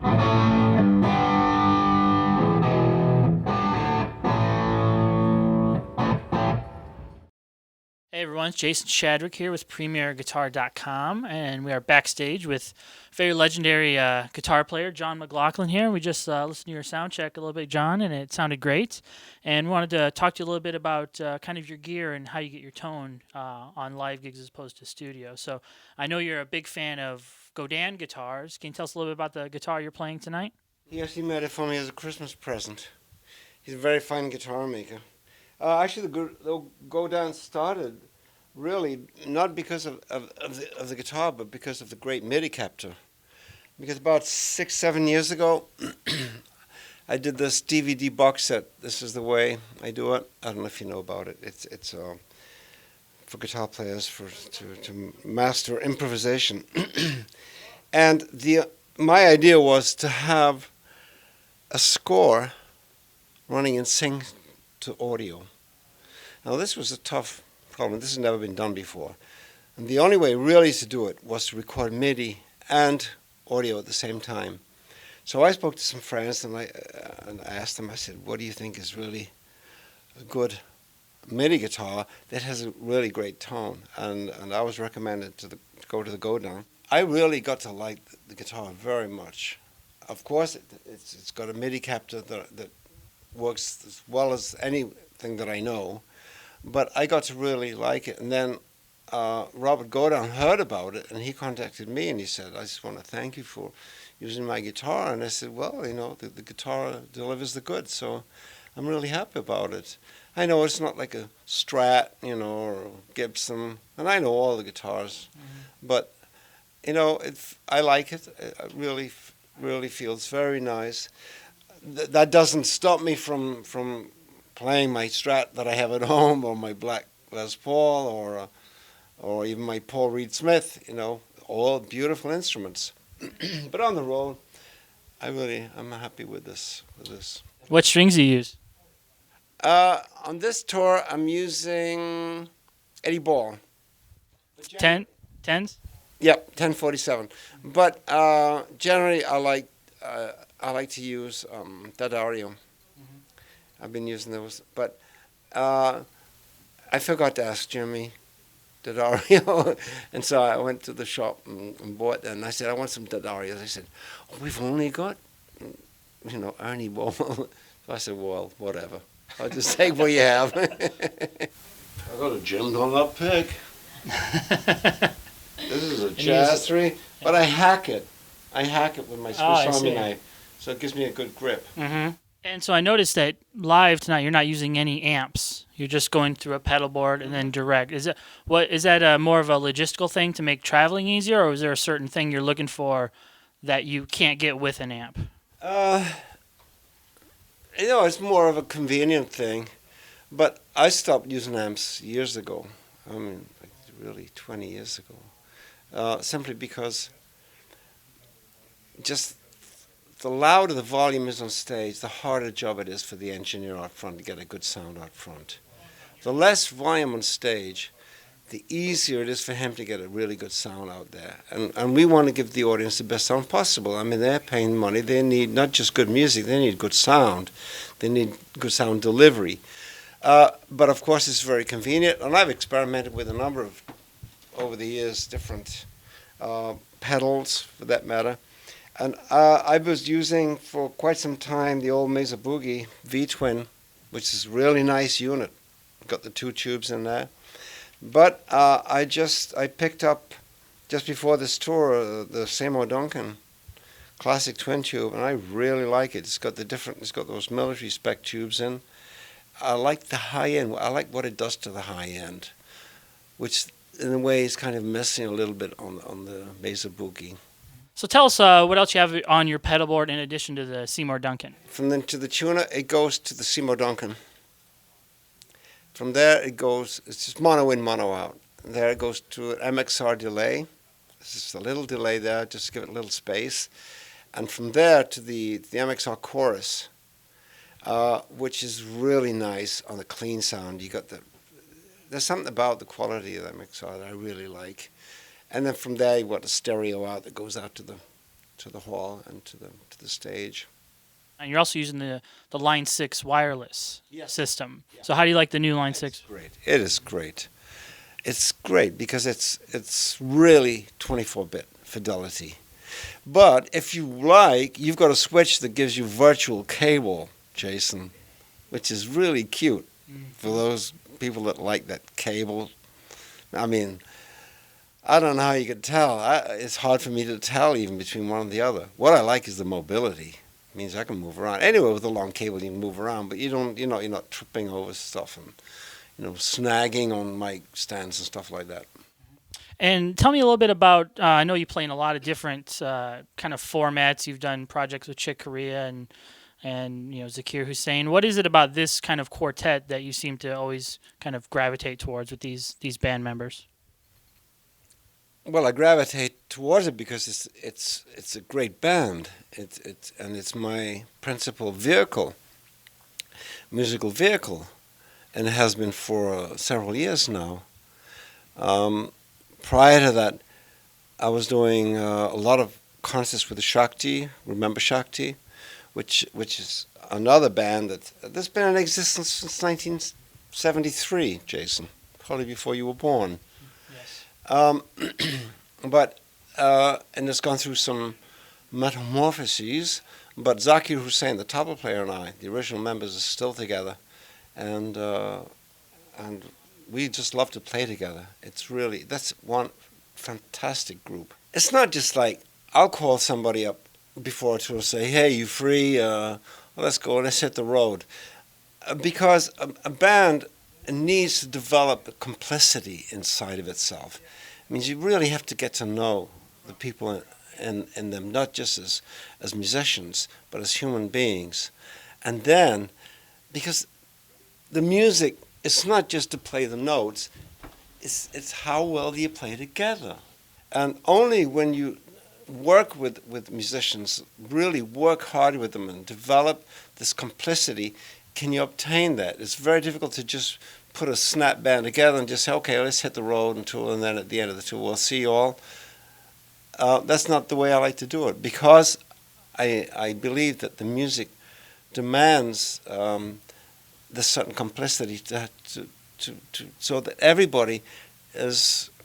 Hey everyone, it's Jason Shadrick here with PremierGuitar.com, and we are backstage with very legendary guitar player John McLaughlin here. We just listened to your sound check a little bit, John, and it sounded great. And we wanted to talk to you a little bit about kind of your gear and how you get your tone on live gigs as opposed to studio. So I know you're a big fan of Godin guitars. Can you tell us a little bit about the guitar you're playing tonight? He actually made it for me as a Christmas present. He's a very fine guitar maker. Actually, the Godin started really not because of the guitar, but because of the great MIDI captor. Because about 6, 7 years ago, I did this DVD box set. This is the way I do it. I don't know if you know about it. It's for guitar players to master improvisation. And my idea was to have a score running in sync to audio. Now this was a tough problem. This has never been done before. And the only way really to do it was to record MIDI and audio at the same time. So I spoke to some friends and I asked them, I said, what do you think is really a good MIDI guitar that has a really great tone? And I was recommended to go to the Godin. I really got to like the guitar very much. Of course, it's got a MIDI captor that works as well as anything that I know, but I got to really like it. And then Robert Godin heard about it, and he contacted me, and he said, I just want to thank you for using my guitar. And I said, well, the guitar delivers the goods, so I'm really happy about it. I know it's not like a Strat, or a Gibson, and I know all the guitars, but, I like it. It really feels very nice. That doesn't stop me from playing my Strat that I have at home, or my Black Les Paul, or even my Paul Reed Smith. All beautiful instruments. But on the road, I'm happy with this. What strings do you use? On this tour, I'm using Eddie Ball. Tens? Yep, 1047. But generally, I like to use D'Addario. I've been using those, but I forgot to ask Jimmy D'Addario, and so I went to the shop and bought them. And I said, I want some D'Addarios. They said, we've only got, Ernie Ball. So I said, well, whatever. I'll just take what you have. I got a Jim Dunlop pick. This is a Jazz 3, but I hack it. I hack it with my Swiss Army knife, so it gives me a good grip. Mm-hmm. And so I noticed that live tonight you're not using any amps. You're just going through a pedal board and then direct. Is that more of a logistical thing to make traveling easier, or is there a certain thing you're looking for that you can't get with an amp? It's more of a convenient thing, but I stopped using amps years ago. I mean, really 20 years ago, simply because just the louder the volume is on stage, the harder job it is for the engineer out front to get a good sound out front. The less volume on stage, the easier it is for him to get a really good sound out there. And we want to give the audience the best sound possible. I mean, they're paying money. They need not just good music, they need good sound. They need good sound delivery. But of course, it's very convenient. And I've experimented with a number of, over the years, different pedals, for that matter. And I was using for quite some time the old Mesa Boogie V-Twin, which is a really nice unit. Got the 2 tubes in there. But I picked up, just before this tour, the Seymour Duncan classic twin tube, and I really like it. It's got those military spec tubes in. I like the high end. I like what it does to the high end, which in a way is kind of missing a little bit on the Mesa Boogie. So tell us what else you have on your pedal board in addition to the Seymour Duncan. From then to the tuner, it goes to the Seymour Duncan. From there, it's just mono in, mono out. There it goes to an MXR delay. It's just a little delay there, just to give it a little space. And from there to the MXR chorus, which is really nice on the clean sound. There's something about the quality of the MXR that I really like. And then from there, you've got the stereo out that goes out to to the hall and to the stage. And you're also using the LineSix wireless Yes. system. Yeah. So how do you like the new It's LineSix? great. It is great. It's great because it's really 24-bit fidelity. But if you like, you've got a switch that gives you virtual cable, Jason, which is really cute for those people that like that cable. I mean, I don't know how you could tell. It's hard for me to tell even between one and the other. What I like is the mobility. It means I can move around. Anyway, with a long cable, you can move around, but you're not tripping over stuff and snagging on mic stands and stuff like that. And tell me a little bit about. I know you play in a lot of different kind of formats. You've done projects with Chick Corea and Zakir Hussain. What is it about this kind of quartet that you seem to always kind of gravitate towards with these band members? Well, I gravitate towards it because it's a great band. It's my principal vehicle, musical vehicle, and it has been for several years now. Prior to that, I was doing a lot of concerts with the Shakti. Remember Shakti, which is another band that's been in existence since 1973, Jason, probably before you were born. Yes. But and it's gone through some metamorphoses. But Zakir Hussain, the tabla player, and I, the original members, are still together, and we just love to play together. That's one fantastic group. It's not just like I'll call somebody up before a tour and say, "Hey, you free? Let's go. Let's hit the road," because a band needs to develop a complicity inside of itself. It means you really have to get to know the people in them, not just as musicians, but as human beings. And then, because the music, it's not just to play the notes, it's how well do you play together. And only when you work with musicians, really work hard with them and develop this complicity, can you obtain that. It's very difficult to just put a snap band together and just say, okay, let's hit the road and tour, and then at the end of the tour, we'll see you all. That's not the way I like to do it, because I believe that the music demands this certain complicity so that everybody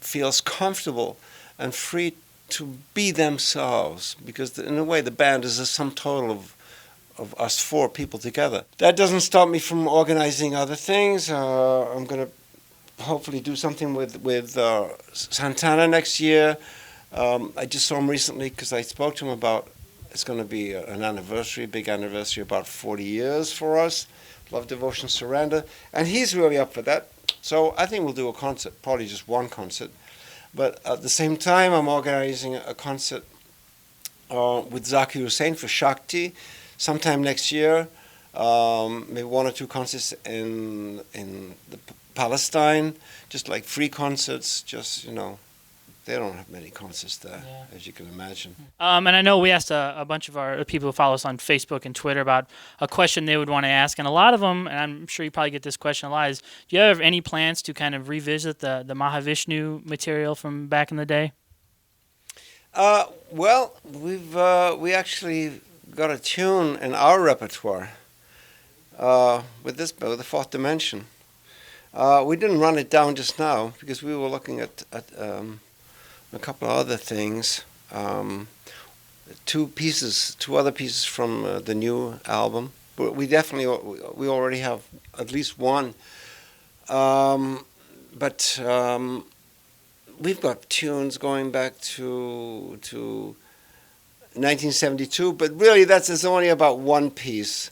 feels comfortable and free to be themselves, because in a way the band is a sum total of us four people together. That doesn't stop me from organizing other things. I'm going to hopefully do something with Santana next year. I just saw him recently because I spoke to him about it's going to be an anniversary, big anniversary, about 40 years for us. Love, Devotion, Surrender. And he's really up for that. So I think we'll do a concert, probably just one concert. But at the same time, I'm organizing a concert with Zakir Hussain for Shakti sometime next year. Maybe one or two concerts in Palestine, just like free concerts, they don't have many concerts there, as you can imagine. And I know we asked a bunch of our people who follow us on Facebook and Twitter about a question they would want to ask. And a lot of them, and I'm sure you probably get this question a lot, is do you have any plans to kind of revisit the Mahavishnu material from back in the day? Well, we actually got a tune in our repertoire with the Fourth Dimension. We didn't run it down just now because we were looking at a couple of other things. Two other pieces from the new album. But we already have at least one. But we've got tunes going back to 1972. But really, that's only about one piece.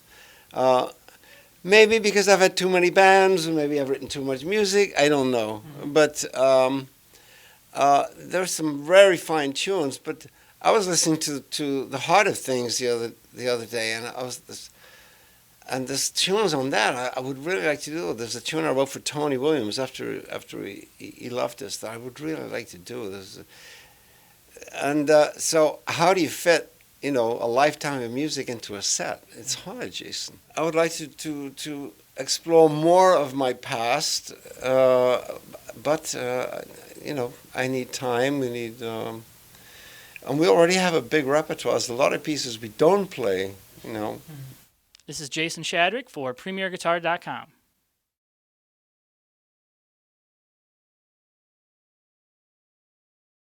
Maybe because I've had too many bands, or maybe I've written too much music. I don't know. Mm-hmm. But there's some very fine tunes. But I was listening to The Heart of Things the other day, and there's tunes on that I would really like to do. There's a tune I wrote for Tony Williams after he left us that I would really like to do. So how do you fit a lifetime of music into a set? It's hard, Jason. I would like to explore more of my past, but I need time. We need. And we already have a big repertoire. There's a lot of pieces we don't play, you know. This is Jason Shadrick for PremierGuitar.com.